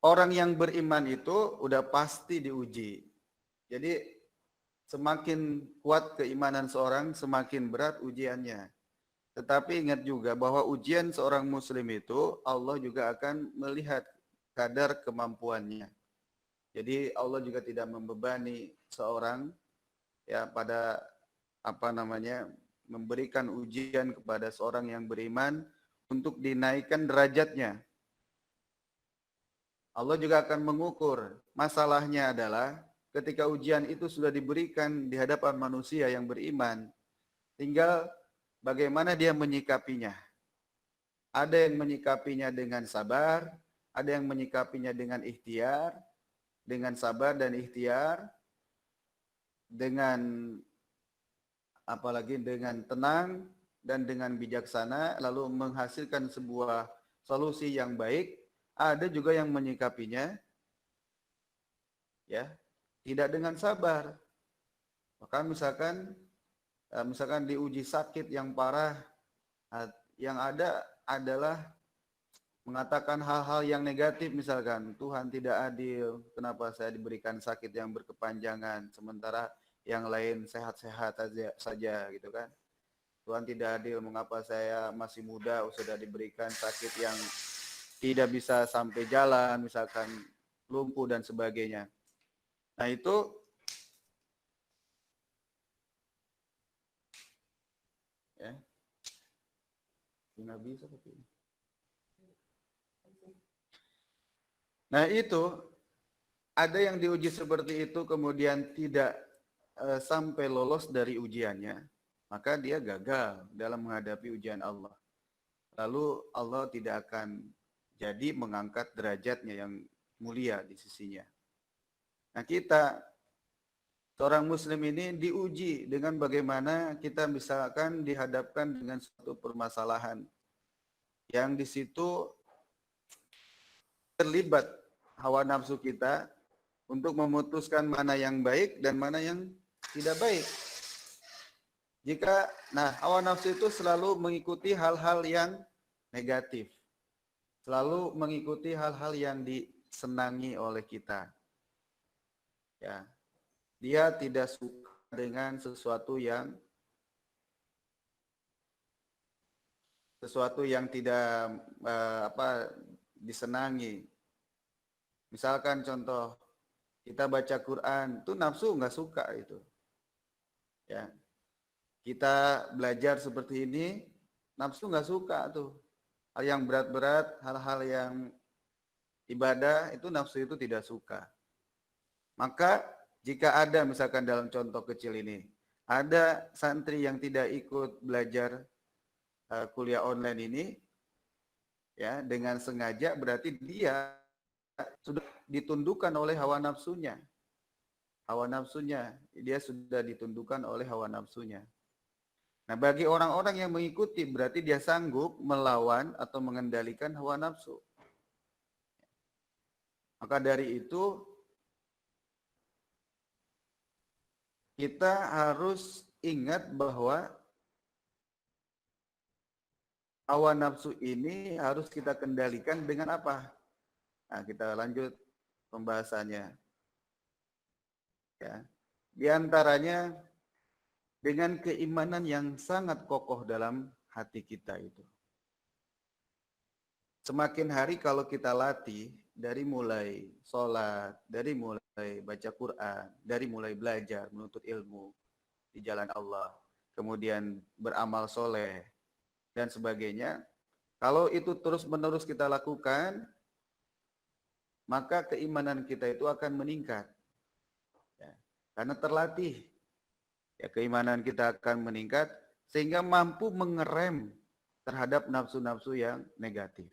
orang yang beriman itu udah pasti diuji. Jadi semakin kuat keimanan seorang, semakin berat ujiannya. Tetapi ingat juga bahwa ujian seorang muslim itu Allah juga akan melihat kadar kemampuannya. Jadi Allah juga tidak membebani seorang ya pada memberikan ujian kepada seorang yang beriman untuk dinaikkan derajatnya. Allah juga akan mengukur. Masalahnya adalah ketika ujian itu sudah diberikan di hadapan manusia yang beriman, tinggal bagaimana dia menyikapinya. Ada yang menyikapinya dengan sabar, ada yang menyikapinya dengan ikhtiar, dengan sabar dan ikhtiar, dengan apalagi dengan tenang dan dengan bijaksana, lalu menghasilkan sebuah solusi yang baik. Ada juga yang menyikapinya ya tidak dengan sabar. Maka misalkan diuji sakit yang parah, yang ada adalah mengatakan hal-hal yang negatif, misalkan Tuhan tidak adil, kenapa saya diberikan sakit yang berkepanjangan sementara yang lain sehat-sehat saja gitu kan. Tuhan tidak adil, mengapa saya masih muda sudah diberikan sakit yang tidak bisa sampai jalan, misalkan lumpuh dan sebagainya. Nah itu ya nggak bisa tapi. Nah itu ada yang diuji seperti itu kemudian tidak sampai lolos dari ujiannya, maka dia gagal dalam menghadapi ujian Allah. Lalu Allah tidak akan jadi mengangkat derajatnya yang mulia di sisinya. Nah kita, seorang muslim ini diuji dengan bagaimana kita misalkan dihadapkan dengan suatu permasalahan yang di situ terlibat hawa nafsu kita untuk memutuskan mana yang baik dan mana yang tidak baik. Hawa nafsu itu selalu mengikuti hal-hal yang negatif. Selalu mengikuti hal-hal yang disenangi oleh kita. Ya. Dia tidak suka dengan sesuatu yang tidak disenangi. Misalkan contoh, kita baca Quran, itu nafsu nggak suka itu. Ya. Kita belajar seperti ini, nafsu nggak suka tuh. Hal yang berat-berat, hal-hal yang ibadah, itu nafsu itu tidak suka. Maka jika ada misalkan dalam contoh kecil ini, ada santri yang tidak ikut belajar kuliah online ini, ya dengan sengaja berarti dia sudah ditundukkan oleh hawa nafsunya. Hawa nafsunya, dia sudah ditundukkan oleh hawa nafsunya. Nah, bagi orang-orang yang mengikuti berarti dia sanggup melawan atau mengendalikan hawa nafsu. Maka dari itu kita harus ingat bahwa hawa nafsu ini harus kita kendalikan dengan apa? Nah, kita lanjut pembahasannya. Ya. Di antaranya dengan keimanan yang sangat kokoh dalam hati kita itu. Semakin hari kalau kita latih, dari mulai sholat, dari mulai baca Quran, dari mulai belajar, menuntut ilmu di jalan Allah, kemudian beramal soleh, dan sebagainya. Kalau itu terus-menerus kita lakukan, maka keimanan kita itu akan meningkat. Ya, karena terlatih, ya, keimanan kita akan meningkat, sehingga mampu mengerem terhadap nafsu-nafsu yang negatif.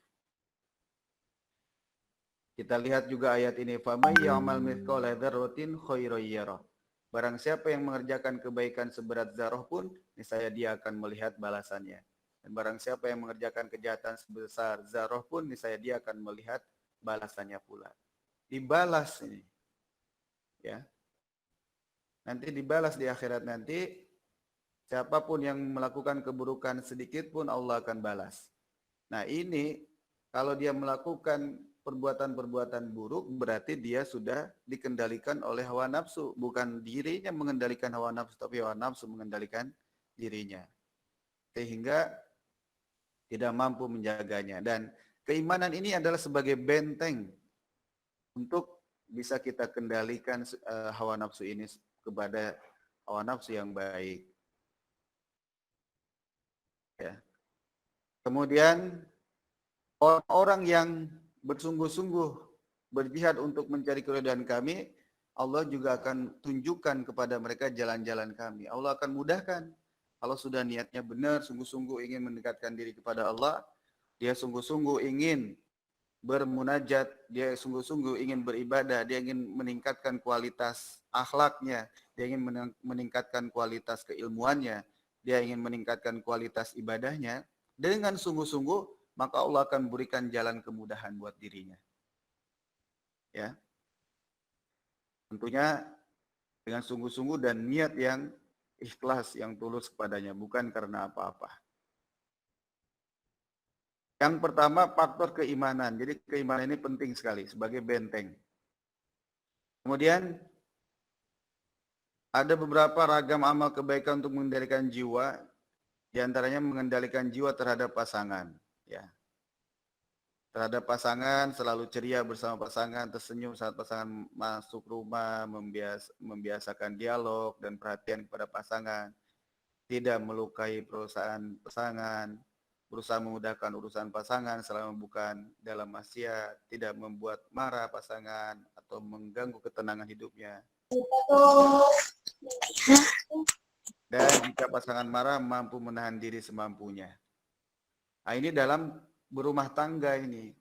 Kita lihat juga ayat ini, فَمَنْ يَعْمَلْ مِثْقَالَ ذَرَّةٍ خَيْرًا يَرَهُ. Barang siapa yang mengerjakan kebaikan seberat zarah pun, niscaya dia akan melihat balasannya. Dan barang siapa yang mengerjakan kejahatan sebesar zarah pun, niscaya dia akan melihat balasannya pula. Dibalas ini. Ya. Nanti dibalas di akhirat nanti, siapapun yang melakukan keburukan sedikit pun Allah akan balas. Nah ini, kalau dia melakukan perbuatan-perbuatan buruk, berarti dia sudah dikendalikan oleh hawa nafsu. Bukan dirinya mengendalikan hawa nafsu, tapi hawa nafsu mengendalikan dirinya. Sehingga tidak mampu menjaganya. Dan keimanan ini adalah sebagai benteng untuk bisa kita kendalikan hawa nafsu ini kepada hawa nafsu yang baik. Ya. Kemudian orang-orang yang bersungguh-sungguh berjihad untuk mencari keridhaan kami, Allah juga akan tunjukkan kepada mereka jalan-jalan kami. Allah akan mudahkan. Kalau sudah niatnya benar, sungguh-sungguh ingin mendekatkan diri kepada Allah, dia sungguh-sungguh ingin bermunajat, dia sungguh-sungguh ingin beribadah, dia ingin meningkatkan kualitas akhlaknya, dia ingin meningkatkan kualitas keilmuannya, dia ingin meningkatkan kualitas ibadahnya, dengan sungguh-sungguh, maka Allah akan berikan jalan kemudahan buat dirinya. Ya. Tentunya dengan sungguh-sungguh dan niat yang ikhlas, yang tulus kepadanya, bukan karena apa-apa. Yang pertama, faktor keimanan. Jadi keimanan ini penting sekali sebagai benteng. Kemudian ada beberapa ragam amal kebaikan untuk mengendalikan jiwa, di antaranya mengendalikan jiwa terhadap pasangan. Ya. Terhadap pasangan, selalu ceria bersama pasangan, tersenyum saat pasangan masuk rumah, membiasakan dialog dan perhatian kepada pasangan, tidak melukai perusahaan pasangan, berusaha memudahkan urusan pasangan selama bukan dalam maksiat, tidak membuat marah pasangan atau mengganggu ketenangan hidupnya. Dan jika pasangan marah, mampu menahan diri semampunya. Nah, ini dalam berumah tangga ini.